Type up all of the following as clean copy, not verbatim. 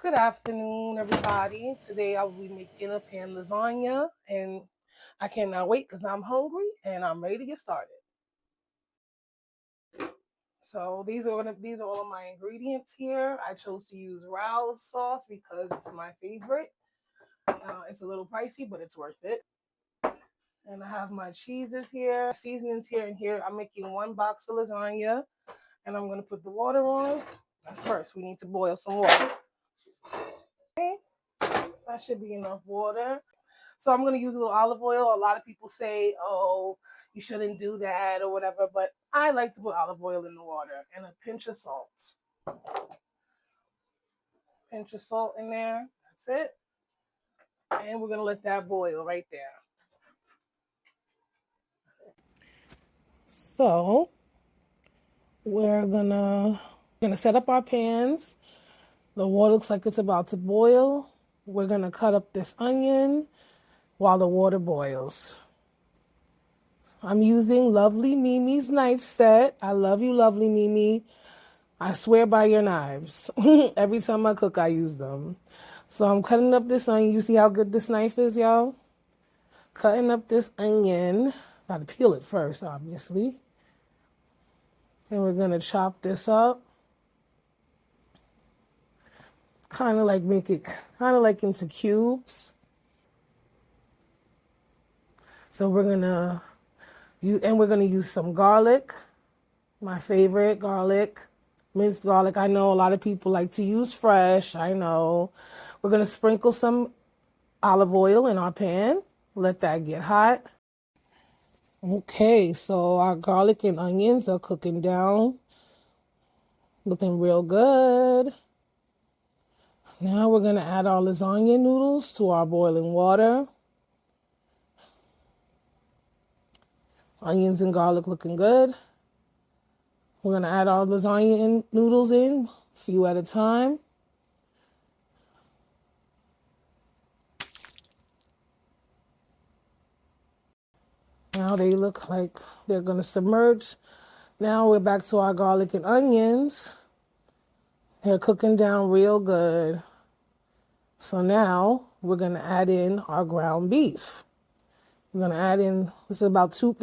Good afternoon, everybody. Today I will be making a pan lasagna, and I cannot wait because I'm hungry and I'm ready to get started. So these are all of my ingredients here. I chose to use Rao's sauce because it's my favorite. It's a little pricey, but it's worth it. And I have my cheeses here, seasonings here, and here. I'm making one box of lasagna, and I'm gonna put the water on. That's first. We need to boil some water. Okay, that should be enough water. So I'm going to use a little olive oil. A lot of people say, oh, you shouldn't do that or whatever, but I like to put olive oil in the water and a pinch of salt. Pinch of salt in there. That's it. And we're going to let that boil right there. So we're gonna set up our pans. The water looks like it's about to boil. We're going to cut up this onion while the water boils. I'm using Lovely Mimi's knife set. I love you, Lovely Mimi. I swear by your knives. Every time I cook, I use them. So I'm cutting up this onion. You see how good this knife is, y'all? Cutting up this onion. Got to peel it first, obviously. And we're going to chop this up. Kind of like make it into cubes. So we're going to use some garlic. My favorite garlic. Minced garlic. I know a lot of people like to use fresh. I know. We're going to sprinkle some olive oil in our pan. Let that get hot. Okay, so our garlic and onions are cooking down. Looking real good. Now we're going to add our lasagna noodles to our boiling water. Onions and garlic looking good. We're going to add our lasagna noodles in, a few at a time. Now they look like they're going to submerge. Now we're back to our garlic and onions. They're cooking down real good. So now we're going to add in our ground beef. We're going to add in, this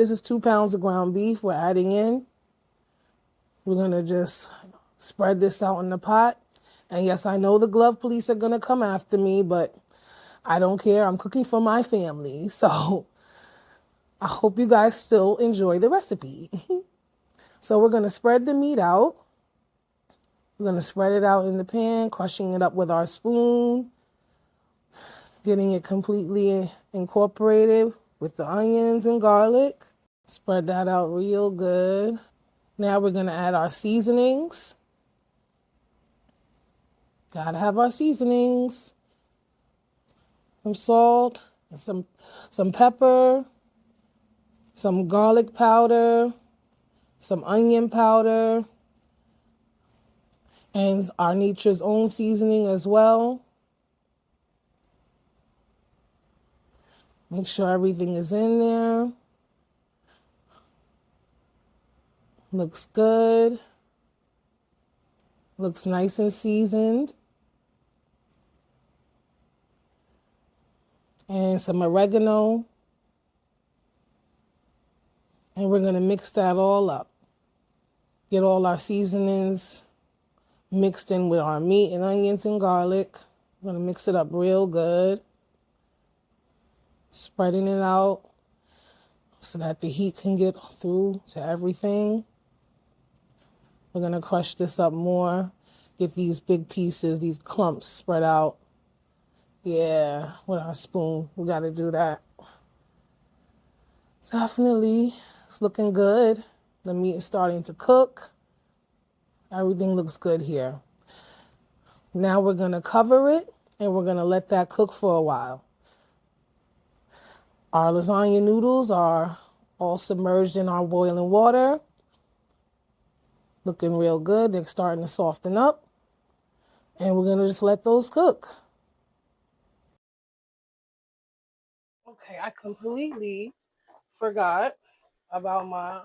is 2 pounds of ground beef we're adding in. We're going to just spread this out in the pot. And yes, I know the glove police are going to come after me, but I don't care. I'm cooking for my family. So I hope you guys still enjoy the recipe. So we're going to spread the meat out. We're going to spread it out in the pan, crushing it up with our spoon, getting it completely incorporated with the onions and garlic. Spread that out real good. Now we're going to add our seasonings. Gotta have our seasonings. Some salt, some pepper, some garlic powder, some onion powder, and our nature's own seasoning as well. Make sure everything is in there. Looks good. Looks nice and seasoned. And some oregano. And we're going to mix that all up. Get all our seasonings mixed in with our meat and onions and garlic. We're going to mix it up real good. Spreading it out so that the heat can get through to everything. We're going to crush this up more. Get these big pieces, these clumps spread out. Yeah, with our spoon. We got to do that. Definitely. It's looking good. The meat is starting to cook. Everything looks good here. Now we're going to cover it and we're going to let that cook for a while. Our lasagna noodles are all submerged in our boiling water. Looking real good. They're starting to soften up. And we're going to just let those cook. Okay, I completely forgot about my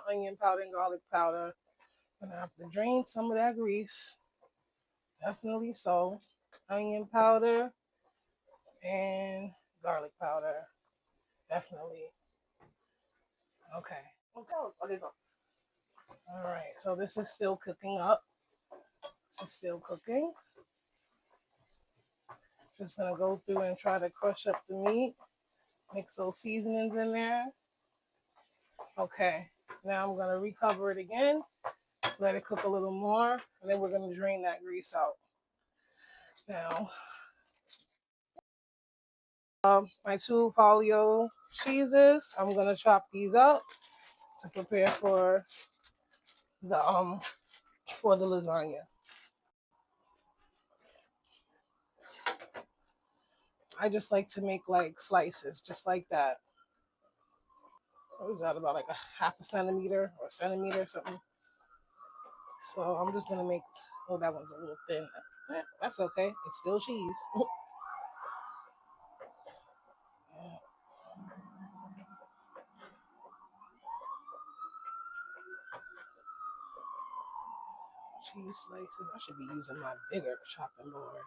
onion powder and garlic powder. Gonna have to drain some of that grease. Definitely so. Onion powder and garlic powder. Definitely. Okay. Okay, go. All right. So this is still cooking up. This is still cooking. Just gonna go through and try to crush up the meat. Mix those seasonings in there. Okay. Now I'm gonna recover it again. Let it cook a little more, and then we're gonna drain that grease out. Now, my two polio cheeses. I'm gonna chop these up to prepare the for the lasagna. I just like to make like slices, just like that. What is that, about like a half a centimeter or a centimeter or something? So I'm just gonna make. Oh, that one's a little thin. That's okay. It's still cheese. Cheese slices. I should be using my bigger chopping board.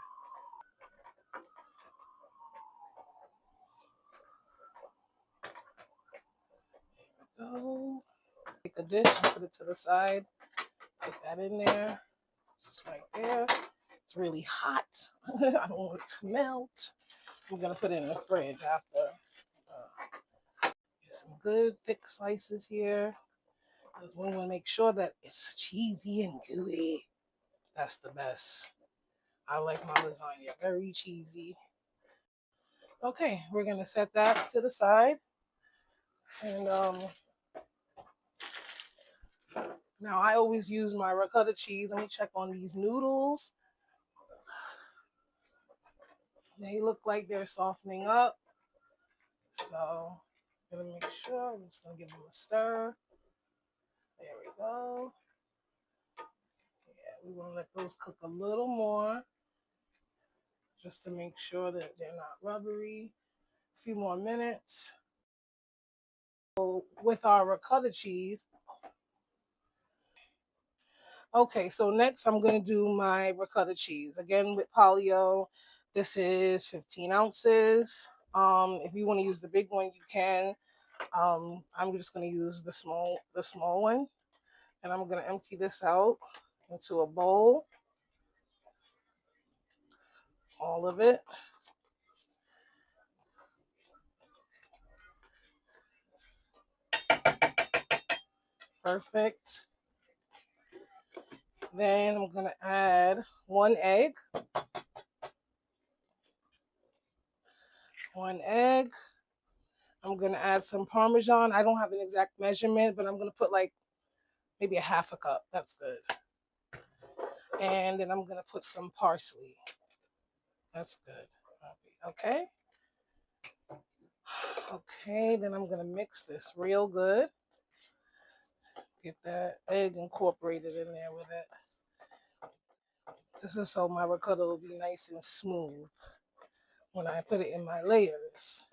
Go. Take a dish and put it to the side. Put that in there. Just right there. It's really hot. I don't want it to melt. I'm gonna put it in the fridge after. Get some good thick slices here. Because we want to make sure that it's cheesy and gooey. That's the best. I like my lasagna very cheesy. Okay, we're gonna set that to the side. And now I always use my ricotta cheese. Let me check on these noodles. They look like they're softening up. So I'm gonna make sure. I'm just gonna give them a stir. There we go. Yeah, we want to let those cook a little more just to make sure that they're not rubbery. A few more minutes. So with our ricotta cheese. Okay, so next I'm going to do my ricotta cheese. Again with Polio, this is 15 ounces. If you want to use the big one, you can. I'm just going to use the small one. And I'm going to empty this out into a bowl. All of it. Perfect. Then I'm going to add 1 egg. 1 egg. I'm going to add some Parmesan. I don't have an exact measurement, but I'm going to put like maybe a half a cup. That's good. And then I'm going to put some parsley. That's good. Okay. Okay, then I'm going to mix this real good. Get that egg incorporated in there with it. This is so my ricotta will be nice and smooth when I put it in my layers.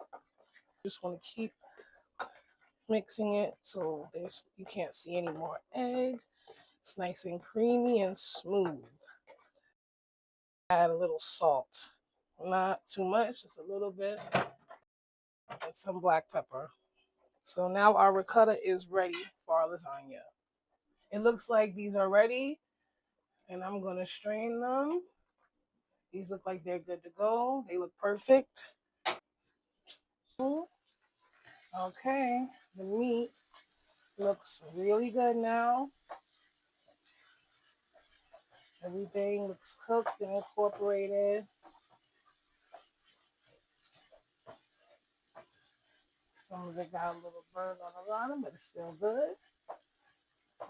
Just want to keep mixing it so you can't see any more egg. It's nice and creamy and smooth. Add a little salt. Not too much, just a little bit. And some black pepper. So now our ricotta is ready for our lasagna. It looks like these are ready, and I'm going to strain them. These look like they're good to go. They look perfect. Okay, the meat looks really good now. Everything looks cooked and incorporated. Some of it got a little burn on the bottom, but it's still good.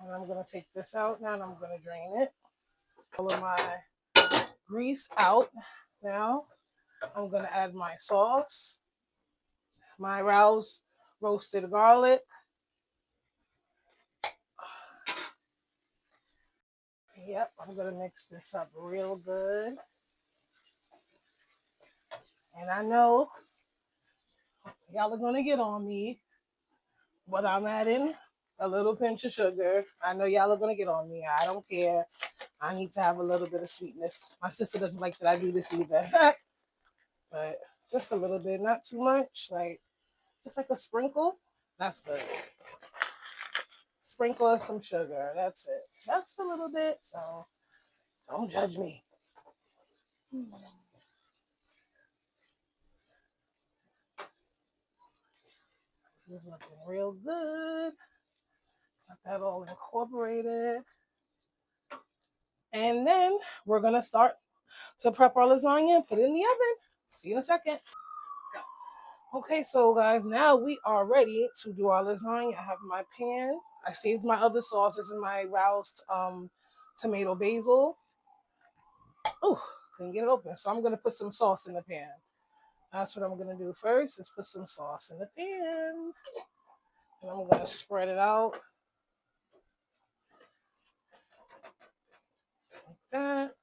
And I'm going to take this out now, and I'm going to drain it. All of my grease out. Now I'm going to add my sauce, my roasted garlic. Yep, I'm going to mix this up real good. And I know y'all are going to get on me, what I'm adding. A little pinch of sugar. I know y'all are gonna get on me. I don't care. I need to have a little bit of sweetness. My sister doesn't like that I do this either. But just a little bit, not too much. Like just like a sprinkle. That's good. Sprinkle of some sugar. That's it. Just a little bit. So don't judge me. This is looking real good. Got that all incorporated. And then we're gonna start to prep our lasagna and put it in the oven. See you in a second. Okay, so guys, now we are ready to do our lasagna. I have my pan. I saved my other sauces in my roused tomato basil. Oh, couldn't get it open. So I'm gonna put some sauce in the pan. That's what I'm gonna do first, is put some sauce in the pan. And I'm gonna spread it out like that.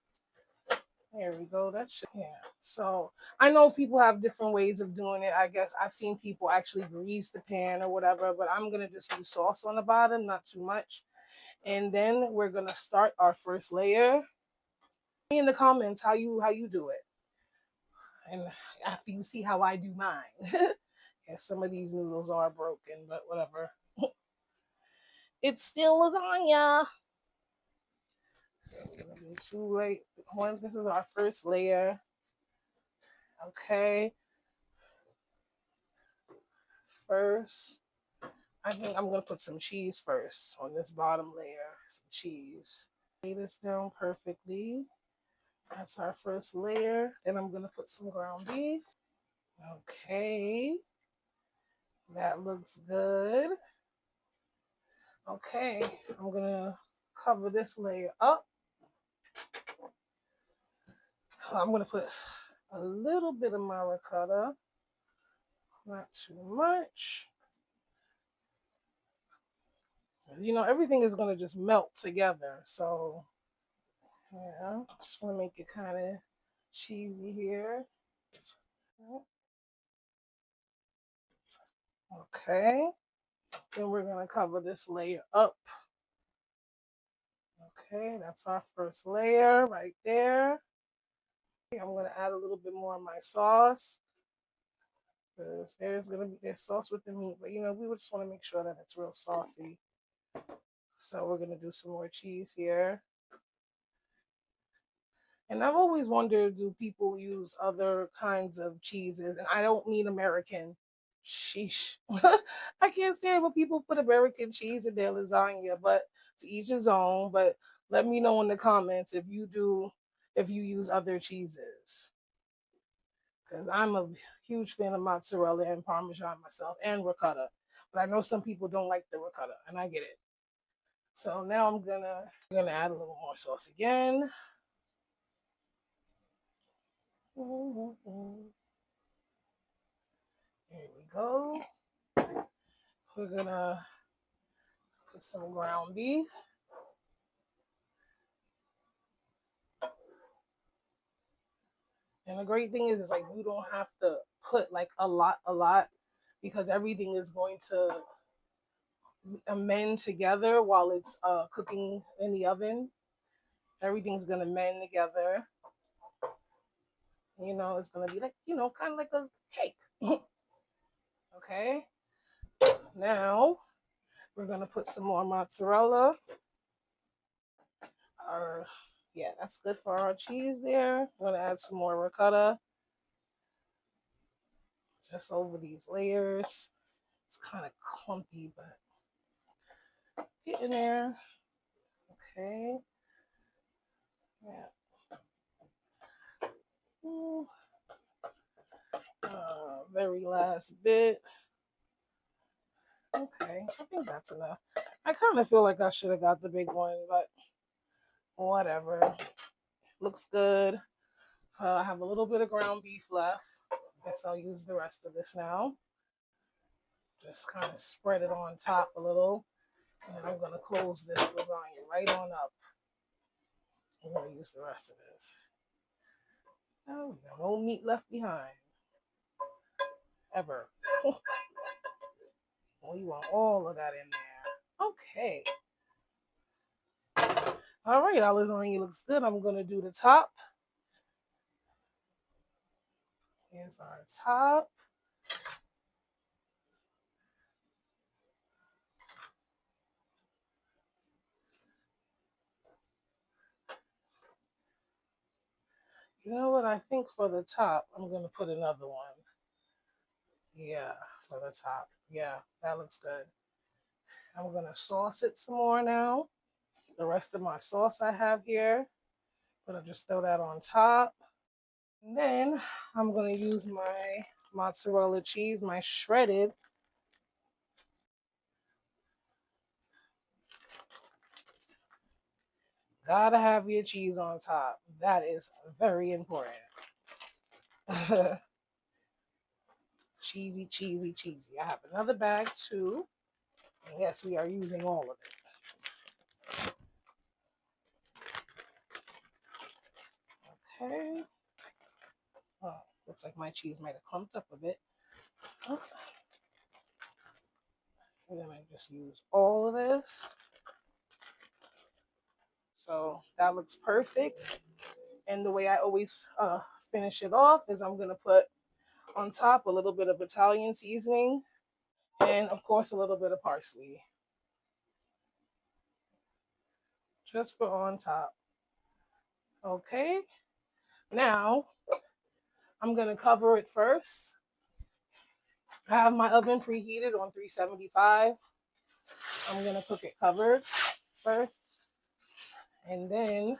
There we go. That's yeah. So I know people have different ways of doing it. I guess I've seen people actually grease the pan or whatever, but I'm gonna just use sauce on the bottom, not too much. And then we're gonna start our first layer. In the comments how you do it, and after you see how I do mine. Yeah, some of these noodles are broken, but whatever. It's still lasagna. So we're gonna do two late one. This is our first layer. Okay. First, I think I'm gonna put some cheese first on this bottom layer. Some cheese. Lay this down perfectly. That's our first layer. Then I'm gonna put some ground beef. Okay. That looks good. Okay, I'm gonna cover this layer up. I'm gonna put a little bit of my ricotta, not too much. You know, everything is gonna just melt together. So, yeah, just wanna make it kind of cheesy here. Okay, then we're gonna cover this layer up. Okay, that's our first layer right there. I'm gonna add a little bit more of my sauce. Because there's sauce with the meat, but you know, we just want to make sure that it's real saucy. So we're gonna do some more cheese here. And I've always wondered, do people use other kinds of cheeses? And I don't mean American. Sheesh. I can't stand when people put American cheese in their lasagna, but to each his own. But let me know in the comments if you do, if you use other cheeses. Because I'm a huge fan of mozzarella and Parmesan myself and ricotta. But I know some people don't like the ricotta, and I get it. So now I'm gonna add a little more sauce again. Here we go. We're gonna put some ground beef. And the great thing is like you don't have to put like a lot, because everything is going to mend together while it's cooking in the oven. Everything's gonna mend together. You know, it's gonna be like, you know, kind of like a cake. Okay. Now we're gonna put some more mozzarella. Our Yeah, that's good for our cheese there. We're gonna add some more ricotta just over these layers. It's kind of clumpy, but get in there. Okay. Yeah. Ooh. Very last bit. Okay, I think that's enough. I kind of feel like I should have got the big one, but whatever. Looks good. I have a little bit of ground beef left. Guess I'll use the rest of this now. Just kind of spread it on top a little. And then I'm going to close this lasagna right on up. I'm going to use the rest of this. Oh, no meat left behind. Ever. We want all of that in there. Okay. All right, our lasagna looks good. I'm going to do the top. Here's our top. You know what? I think for the top, I'm going to put another one. Yeah, for the top. Yeah, that looks good. I'm going to sauce it some more now. The rest of my sauce I have here. I'm going to just throw that on top. And then I'm going to use my mozzarella cheese, my shredded. Gotta have your cheese on top. That is very important. Cheesy, cheesy, cheesy. I have another bag too. And yes, we are using all of it. Okay. Oh, looks like my cheese might have clumped up a bit. Oh. We're gonna just use all of this. So that looks perfect. And the way I always finish it off is I'm gonna put on top a little bit of Italian seasoning and of course a little bit of parsley. Just for on top. Okay. Now I'm gonna cover it first. I have my oven preheated on 375. I'm gonna cook it covered first. And then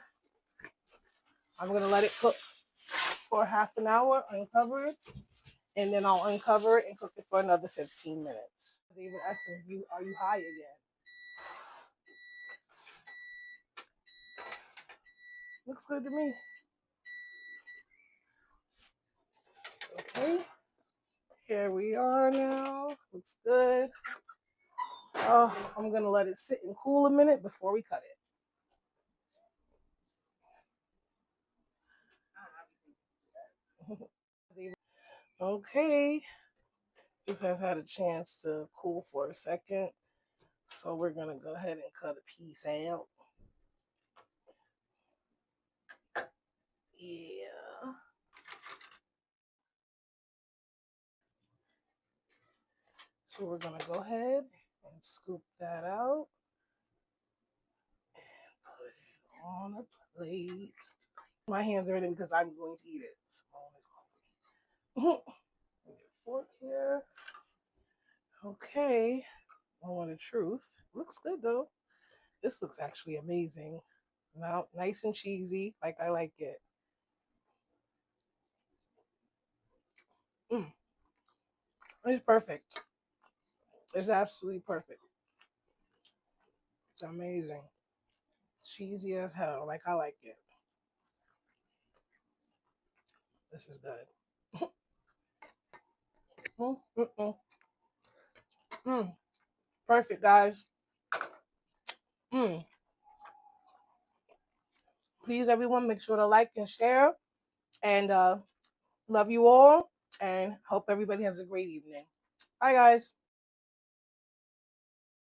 I'm gonna let it cook for half an hour uncovered. And then I'll uncover it and cook it for another 15 minutes. David asking you, are you high again? Looks good to me. Okay, here we are now. Looks good. Oh, I'm gonna let it sit and cool a minute before we cut it. Okay, this has had a chance to cool for a second. So we're gonna go ahead and cut a piece out. Yeah. So we're gonna go ahead and scoop that out and put it on a plate. My hands are in it because I'm going to eat it. Fork here. Okay. Moment of truth. Looks good though. This looks actually amazing. Now, nice and cheesy, like I like it. Mm, it's perfect. It's absolutely perfect. It's amazing. Cheesy as hell, like I like it. This is good. Mm, mm, mm. Mm, perfect, guys. Mm. Please, everyone, make sure to like and share. And love you all. And hope everybody has a great evening. Bye, guys.